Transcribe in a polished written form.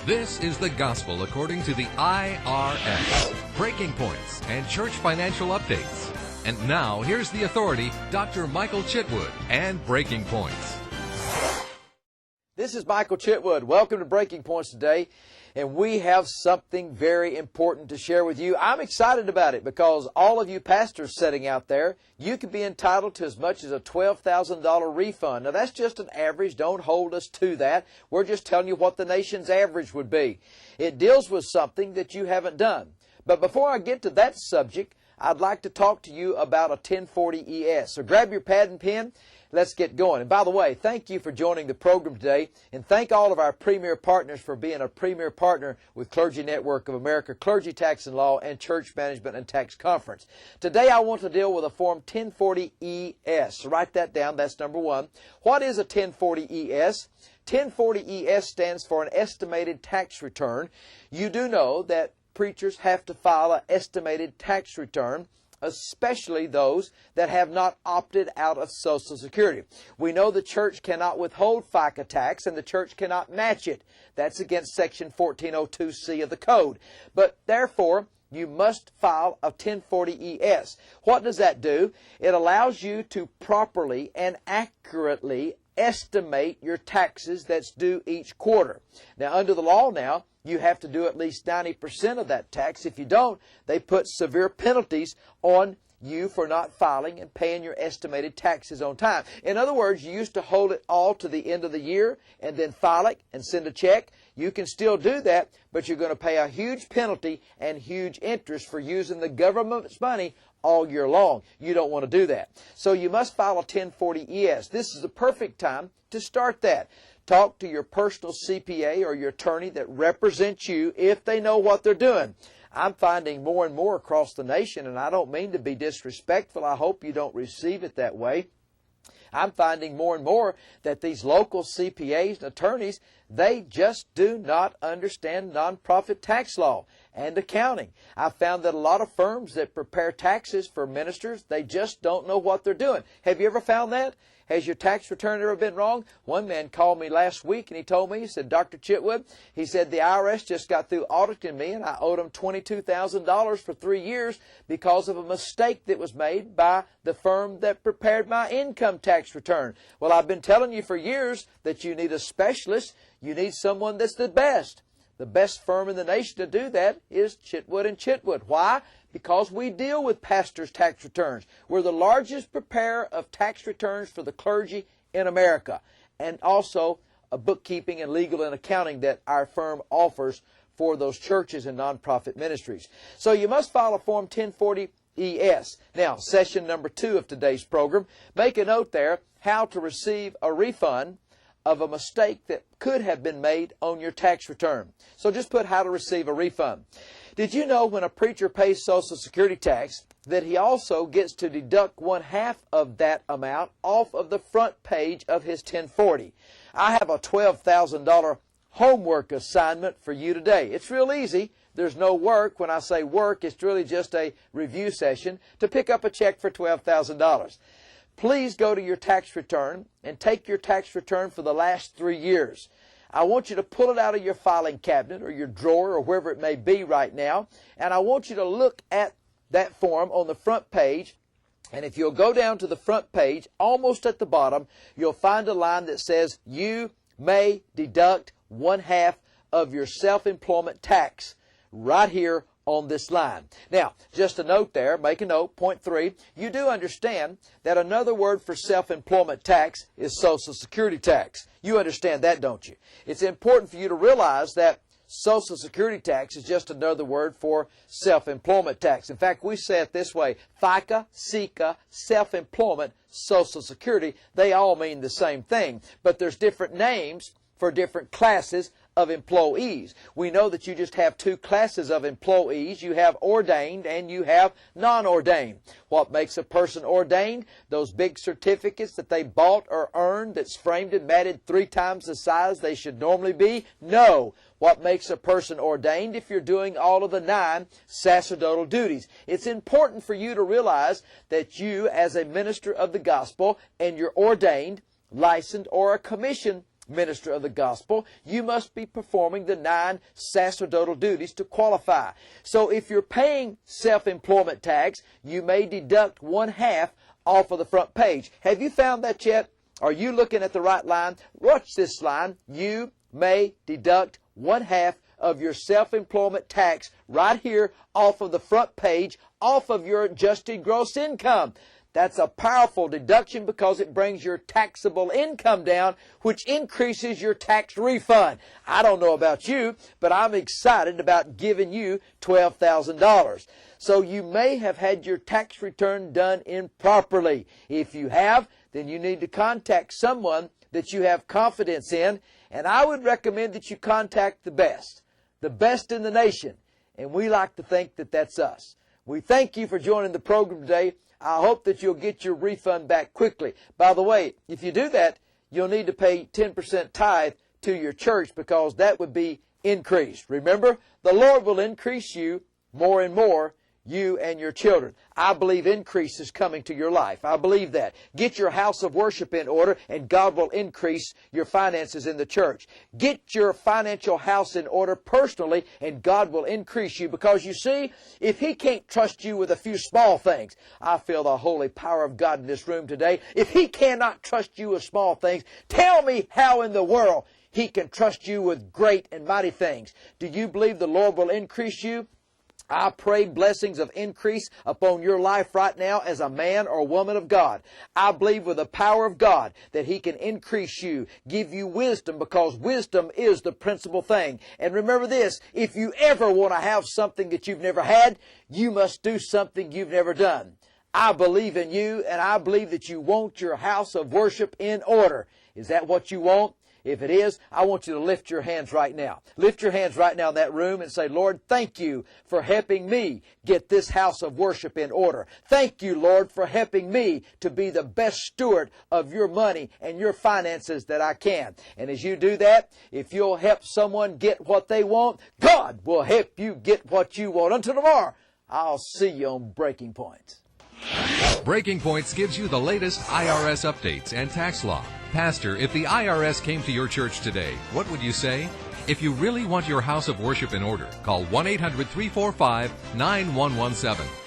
This is the gospel according to the IRS, Breaking Points and Church Financial Updates. And now, here's the authority, Dr. Michael Chitwood and Breaking Points. This is Michael Chitwood. Welcome to Breaking Points today. And we have something very important to share with you. I'm excited about it because all of you pastors sitting out there, you could be entitled to as much as a $12,000 refund. Now, that's just an average. Don't hold us to that. We're just telling you what the nation's average would be. It deals with something that you haven't done. But before I get to that subject, I'd like to talk to you about a 1040 ES. So grab your pad and pen. Let's get going. And by the way, thank you for joining the program today. And thank all of our premier partners for being a premier partner with Clergy Network of America, Clergy Tax and Law, and Church Management and Tax Conference. Today I want to deal with a Form 1040 ES. So write that down. That's number one. What is a 1040 ES? 1040 ES stands for an estimated tax return. You do know that preachers have to file an estimated tax return, especially those that have not opted out of Social Security. We know the church cannot withhold FICA tax and the church cannot match it. That's against Section 1402C of the Code. But therefore, you must file a 1040 ES. What does that do? It allows you to properly and accurately estimate your taxes that's due each quarter. Now, under the law now, you have to do at least 90% of that tax. If you don't, they put severe penalties on you for not filing and paying your estimated taxes on time. In other words, you used to hold it all to the end of the year and then file it and send a check. You can still do that, but you're going to pay a huge penalty and huge interest for using the government's money all year long. You don't want to do that. So you must file a 1040 ES. This is the perfect time to start that. Talk to your personal CPA or your attorney that represents you if they know what they're doing. I'm finding more and more across the nation, and I don't mean to be disrespectful. I hope you don't receive it that way. I'm finding more and more that these local CPAs and attorneys, they just do not understand nonprofit tax law and accounting. I've found that a lot of firms that prepare taxes for ministers, they just don't know what they're doing. Have you ever found that? Has your tax return ever been wrong? One man called me last week and he told me, he said, Dr. Chitwood, he said, the IRS just got through auditing me and I owed them $22,000 for 3 years because of a mistake that was made by the firm that prepared my income tax return. Well, I've been telling you for years that you need a specialist. You need someone that's the best. The best firm in the nation to do that is Chitwood & Chitwood. Why? Because we deal with pastors' tax returns. We're the largest preparer of tax returns for the clergy in America, and also a bookkeeping and legal and accounting that our firm offers for those churches and nonprofit ministries. So you must file a Form 1040 ES. Now, session number 2 of today's program, make a note there how to receive a refund of a mistake that could have been made on your tax return. So just put how to receive a refund. Did you know when a preacher pays Social Security tax that he also gets to deduct 1/2 of that amount off of the front page of his 1040? I have a $12,000 homework assignment for you today. It's real easy. There's no work. When I say work, it's really just a review session to pick up a check for $12,000. Please go to your tax return and take your tax return for the last 3 years. I want you to pull it out of your filing cabinet or your drawer or wherever it may be right now, and I want you to look at that form on the front page. And if you'll go down to the front page, almost at the bottom, you'll find a line that says, you may deduct 1/2 of your self-employment tax right here on this line. Now, just a note there, make a note, point 3, you do understand that another word for self-employment tax is Social Security tax. You understand that, don't you? It's important for you to realize that Social Security tax is just another word for self-employment tax. In fact, we say it this way, FICA, SECA, self-employment, Social Security, they all mean the same thing, but there's different names for different classes of employees. We know that you just have 2 classes of employees. You have ordained and you have non-ordained. What makes a person ordained? Those big certificates that they bought or earned that's framed and matted 3 times the size they should normally be? No. What makes a person ordained? If you're doing all of the 9 sacerdotal duties. It's important for you to realize that you, as a minister of the gospel, and you're ordained, licensed, or a commissioned minister of the gospel, you must be performing the 9 sacerdotal duties to qualify. So if you're paying self-employment tax, you may deduct 1/2 off of the front page. Have you found that yet? Are you looking at the right line? Watch this line. You may deduct 1/2 of your self-employment tax right here off of the front page, off of your adjusted gross income. That's a powerful deduction because it brings your taxable income down, which increases your tax refund. I don't know about you, but I'm excited about giving you $12,000. So you may have had your tax return done improperly. If you have, then you need to contact someone that you have confidence in, and I would recommend that you contact the best in the nation, and we like to think that that's us. We thank you for joining the program today. I hope that you'll get your refund back quickly. By the way, if you do that, you'll need to pay 10% tithe to your church because that would be increased. Remember, the Lord will increase you more and more, you and your children. I believe increase is coming to your life. I believe that. Get your house of worship in order and God will increase your finances in the church. Get your financial house in order personally and God will increase you because you see, if He can't trust you with a few small things, I feel the holy power of God in this room today. If He cannot trust you with small things, tell me how in the world He can trust you with great and mighty things. Do you believe the Lord will increase you? I pray blessings of increase upon your life right now as a man or woman of God. I believe with the power of God that He can increase you, give you wisdom because wisdom is the principal thing. And remember this, if you ever want to have something that you've never had, you must do something you've never done. I believe in you and I believe that you want your house of worship in order. Is that what you want? If it is, I want you to lift your hands right now. Lift your hands right now in that room and say, Lord, thank you for helping me get this house of worship in order. Thank you, Lord, for helping me to be the best steward of your money and your finances that I can. And as you do that, if you'll help someone get what they want, God will help you get what you want. Until tomorrow, I'll see you on Breaking Points. Breaking Points gives you the latest IRS updates and tax law. Pastor, if the IRS came to your church today, what would you say? If you really want your house of worship in order, call 1-800-345-9117.